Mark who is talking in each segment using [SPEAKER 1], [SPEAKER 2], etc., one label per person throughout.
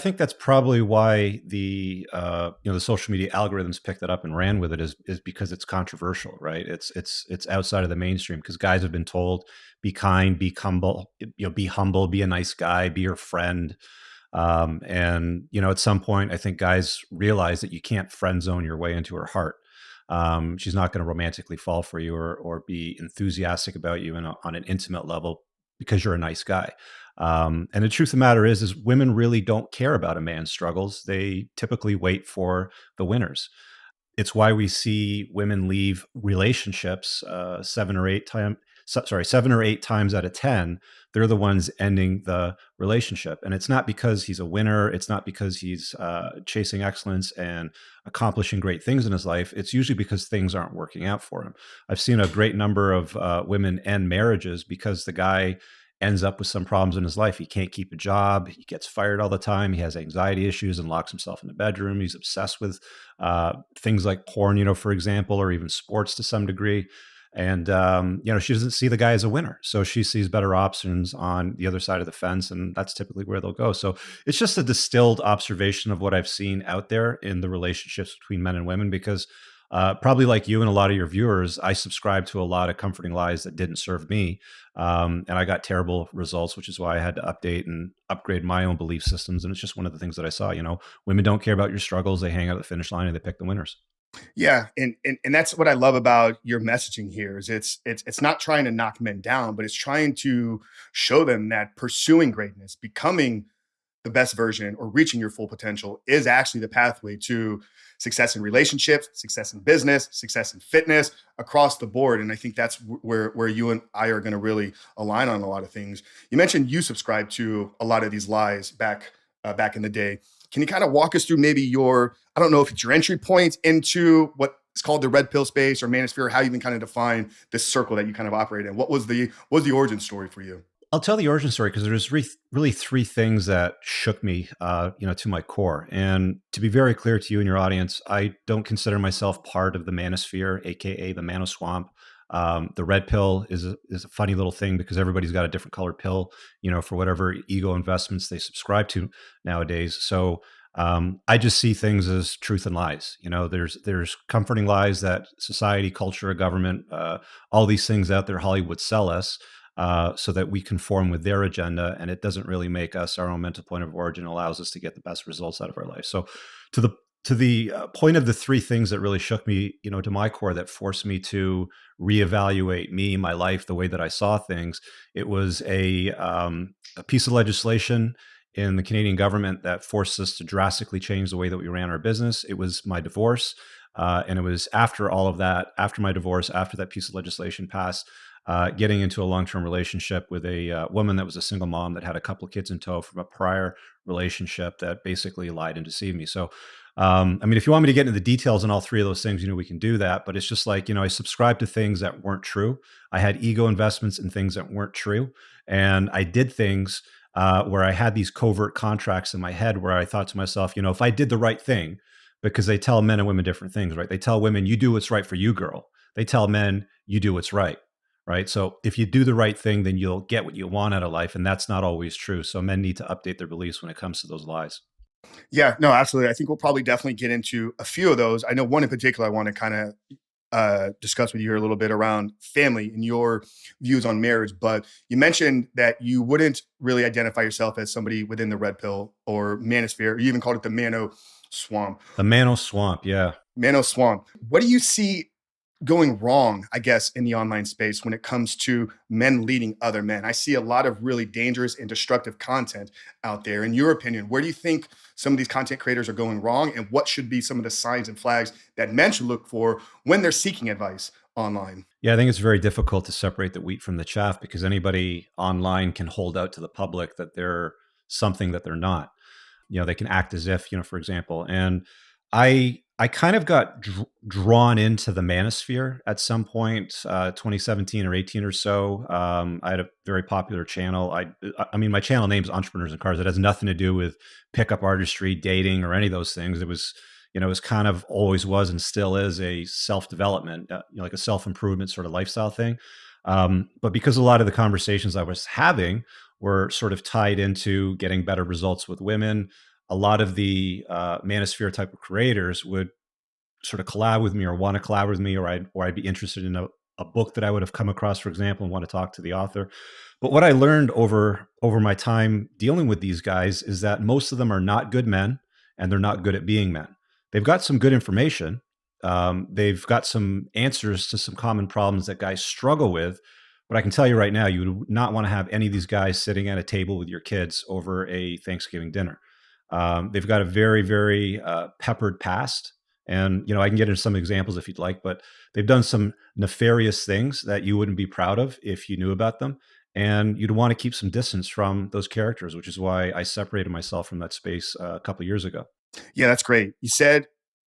[SPEAKER 1] I think that's probably why the social media algorithms picked it up and ran with it is because it's controversial, right? It's outside of the mainstream because guys have been told be kind, be humble, be humble, be a nice guy, be your friend. And at some point, I think guys realize that you can't friend zone your way into her heart. She's not going to romantically fall for you or be enthusiastic about you on an intimate level because you're a nice guy. And the truth of the matter is women really don't care about a man's struggles. They typically wait for the winners. It's why we see women leave relationships 7 or 8 times out of 10. They're the ones ending the relationship. And it's not because he's a winner. It's not because he's chasing excellence and accomplishing great things in his life. It's usually because things aren't working out for him. I've seen a great number of women end marriages because the guy ends up with some problems in his life. He can't keep a job. He gets fired all the time. He has anxiety issues and locks himself in the bedroom. He's obsessed with things like porn, for example, or even sports to some degree. And, she doesn't see the guy as a winner. So she sees better options on the other side of the fence. And that's typically where they'll go. So it's just a distilled observation of what I've seen out there in the relationships between men and women, because probably like you and a lot of your viewers, I subscribe to a lot of comforting lies that didn't serve me. And I got terrible results, which is why I had to update and upgrade my own belief systems. And it's just one of the things that I saw. Women don't care about your struggles. They hang out at the finish line and they pick the winners.
[SPEAKER 2] Yeah, and that's what I love about your messaging here is it's not trying to knock men down, but it's trying to show them that pursuing greatness, becoming the best version or reaching your full potential is actually the pathway to success in relationships, success in business, success in fitness across the board. And I think that's where you and I are going to really align on a lot of things. You mentioned you subscribed to a lot of these lies back in the day. Can you kind of walk us through maybe I don't know if it's your entry point into what is called the red pill space or manosphere, how you even kind of define this circle that you kind of operate in? What was the origin story for you?
[SPEAKER 1] I'll tell the origin story because there's really three things that shook me, to my core. And to be very clear to you and your audience, I don't consider myself part of the manosphere, aka the manoswamp. The red pill is a funny little thing because everybody's got a different colored pill, for whatever ego investments they subscribe to nowadays. So I just see things as truth and lies. There's comforting lies that society, culture, government, all these things out there, Hollywood sell us so that we conform with their agenda, and it doesn't really make us our own mental point of origin. Allows us to get the best results out of our life. So, to the point of the three things that really shook me, to my core, that forced me to reevaluate me, my life, the way that I saw things. It was a piece of legislation in the Canadian government that forced us to drastically change the way that we ran our business. It was my divorce. And it was after all of that, after my divorce, after that piece of legislation passed, getting into a long-term relationship with a woman that was a single mom that had a couple of kids in tow from a prior relationship that basically lied and deceived me. So, if you want me to get into the details on all three of those things, we can do that. But it's just like, I subscribed to things that weren't true. I had ego investments in things that weren't true. And I did things where I had these covert contracts in my head where I thought to myself, if I did the right thing, because they tell men and women different things, right? They tell women, you do what's right for you, girl. They tell men, you do what's right. Right. So if you do the right thing, then you'll get what you want out of life. And that's not always true. So men need to update their beliefs when it comes to those lies.
[SPEAKER 2] Yeah, no, absolutely. I think we'll probably definitely get into a few of those. I know one in particular I want to kind of discuss with you here a little bit around family and your views on marriage. But you mentioned that you wouldn't really identify yourself as somebody within the red pill or manosphere. You even called it the mano swamp.
[SPEAKER 1] The Mano Swamp. Yeah.
[SPEAKER 2] Mano swamp. What do you see going wrong, I guess, in the online space when it comes to men leading other men? I see a lot of really dangerous and destructive content out there. In your opinion, where do you think some of these content creators are going wrong, and what should be some of the signs and flags that men should look for when they're seeking advice online?
[SPEAKER 1] Yeah, I think it's very difficult to separate the wheat from the chaff because anybody online can hold out to the public that they're something that they're not. They can act as if, for example. And I kind of got drawn into the manosphere at some point, 2017 or 18 or so. I had a very popular channel. My channel name's Entrepreneurs and Cars. It has nothing to do with pickup artistry, dating, or any of those things. It was, it was kind of always was and still is a self-development, like a self-improvement sort of lifestyle thing. But because a lot of the conversations I was having were sort of tied into getting better results with women, a lot of the manosphere type of creators would sort of collab with me or want to collab with me, or I'd be interested in a book that I would have come across, for example, and want to talk to the author. But what I learned over my time dealing with these guys is that most of them are not good men, and they're not good at being men. They've got some good information. They've got some answers to some common problems that guys struggle with. But I can tell you right now, you would not want to have any of these guys sitting at a table with your kids over a Thanksgiving dinner. They've got a very, very peppered past, and I can get into some examples if you'd like, but they've done some nefarious things that you wouldn't be proud of if you knew about them. And you'd want to keep some distance from those characters, which is why I separated myself from that space a couple of years ago.
[SPEAKER 2] Yeah, that's great. You said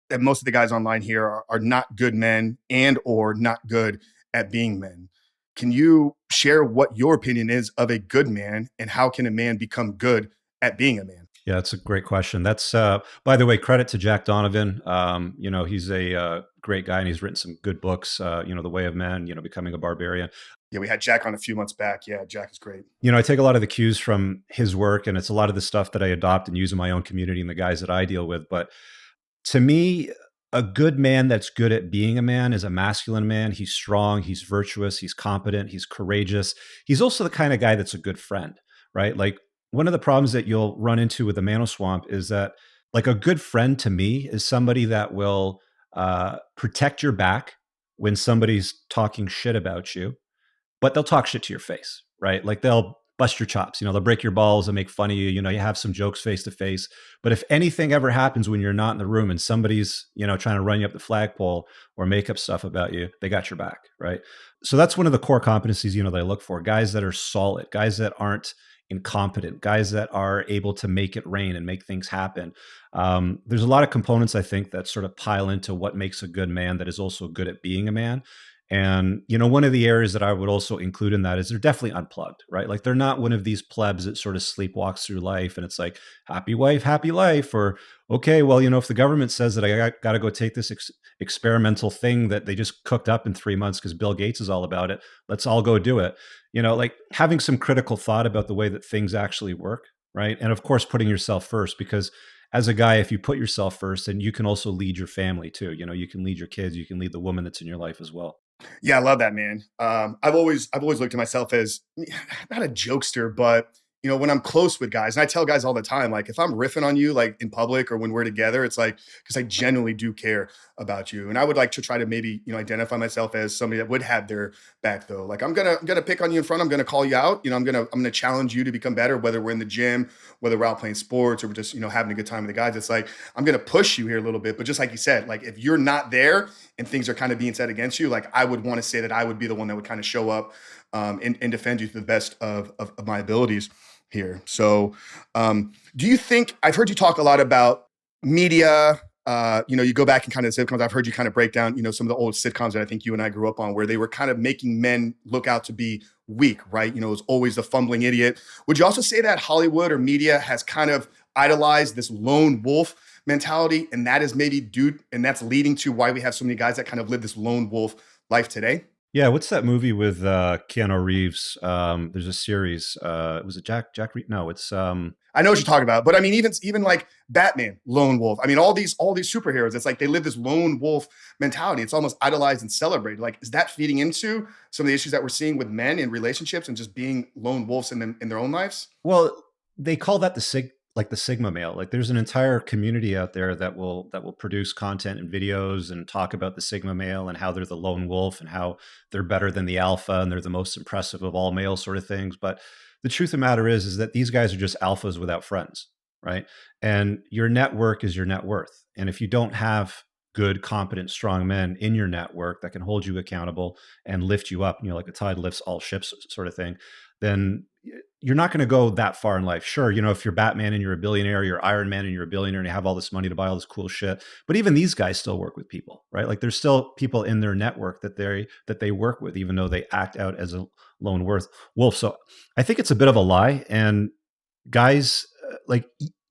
[SPEAKER 2] that most of the guys online here are not good men and or not good at being men. Can you share what your opinion is of a good man and how can a man become good at being a man?
[SPEAKER 1] Yeah, that's a great question. That's, by the way, credit to Jack Donovan. He's a great guy, and he's written some good books. The Way of Men, Becoming a Barbarian.
[SPEAKER 2] Yeah, we had Jack on a few months back. Yeah, Jack is great.
[SPEAKER 1] I take a lot of the cues from his work, and it's a lot of the stuff that I adopt and use in my own community and the guys that I deal with. But to me, a good man that's good at being a man is a masculine man. He's strong, he's virtuous, he's competent, he's courageous. He's also the kind of guy that's a good friend, right? Like, one of the problems that you'll run into with the Mano Swamp is that, like, a good friend to me is somebody that will protect your back when somebody's talking shit about you, but they'll talk shit to your face, right? Like, they'll bust your chops, they'll break your balls and make fun of you. You have some jokes face to face. But if anything ever happens when you're not in the room and somebody's, trying to run you up the flagpole or make up stuff about you, they got your back, right? So that's one of the core competencies, that I look for: guys that are solid, guys that aren't incompetent, guys that are able to make it rain and make things happen. There's a lot of components, I think, that sort of pile into what makes a good man that is also good at being a man. And, one of the areas that I would also include in that is they're definitely unplugged, right? Like, they're not one of these plebs that sort of sleepwalks through life and it's like, happy wife, happy life. Or, okay, well, if the government says that I got to go take this experimental thing that they just cooked up in 3 months because Bill Gates is all about it, let's all go do it. Like, having some critical thought about the way that things actually work, right? And of course, putting yourself first, because as a guy, if you put yourself first, then you can also lead your family too. You can lead your kids, you can lead the woman that's in your life as well.
[SPEAKER 2] Yeah, I love that, man. I've always looked at myself as not a jokester, but when I'm close with guys, and I tell guys all the time, like, if I'm riffing on you, like in public or when we're together, it's like because I genuinely do care about you, and I would like to try to maybe identify myself as somebody that would have their back, though. Like, I'm gonna pick on you in front. I'm gonna call you out. I'm gonna challenge you to become better, whether we're in the gym, whether we're out playing sports, or we're just having a good time with the guys. It's like I'm gonna push you here a little bit, but just like you said, like if you're not there and things are kind of being said against you, like I would want to say that I would be the one that would kind of show up and defend you to the best of my abilities here. So, do you think I've heard you talk a lot about media? You go back and kind of sitcoms. I've heard you kind of break down, some of the old sitcoms that I think you and I grew up on, where they were kind of making men look out to be weak, right? It was always the fumbling idiot. Would you also say that Hollywood or media has kind of idolized this lone wolf mentality, and that is maybe due, and that's leading to why we have so many guys that kind of live this lone wolf life today?
[SPEAKER 1] Yeah, what's that movie with Keanu Reeves? There's a series. Was it Jack Reed? No, it's
[SPEAKER 2] I know what you're talking about, but I mean, even like Batman, lone wolf. I mean, all these superheroes. It's like they live this lone wolf mentality. It's almost idolized and celebrated. Like, is that feeding into some of the issues that we're seeing with men in relationships and just being lone wolves in their own lives?
[SPEAKER 1] well, they call that the Sigma male. Like, there's an entire community out there that will produce content and videos and talk about the Sigma male and how they're the lone wolf and how they're better than the alpha and they're the most impressive of all males, sort of things. But the truth of the matter is that these guys are just alphas without friends, right? And your network is your net worth. And if you don't have good, competent, strong men in your network that can hold you accountable and lift you up, like a tide lifts all ships, sort of thing, then you're not going to go that far in life. Sure, if you're Batman and you're a billionaire, you're Iron Man and you're a billionaire and you have all this money to buy all this cool shit. But even these guys still work with people, right? Like, there's still people in their network that they work with, even though they act out as a lone wolf. So I think it's a bit of a lie. And guys,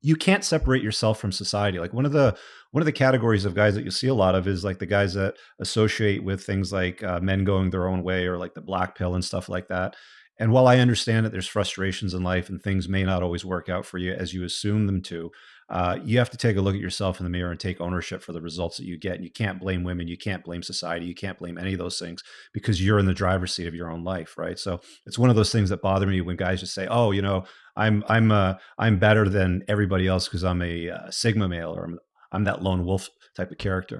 [SPEAKER 1] you can't separate yourself from society. Like, one of the categories of guys that you see a lot of is like the guys that associate with things like men going their own way, or like the black pill and stuff like that. And while I understand that there's frustrations in life and things may not always work out for you as you assume them to, you have to take a look at yourself in the mirror and take ownership for the results that you get. And you can't blame women, you can't blame society, you can't blame any of those things because you're in the driver's seat of your own life, right? So it's one of those things that bother me when guys just say, "Oh, I'm better than everybody else because I'm a Sigma male or I'm that lone wolf type of character."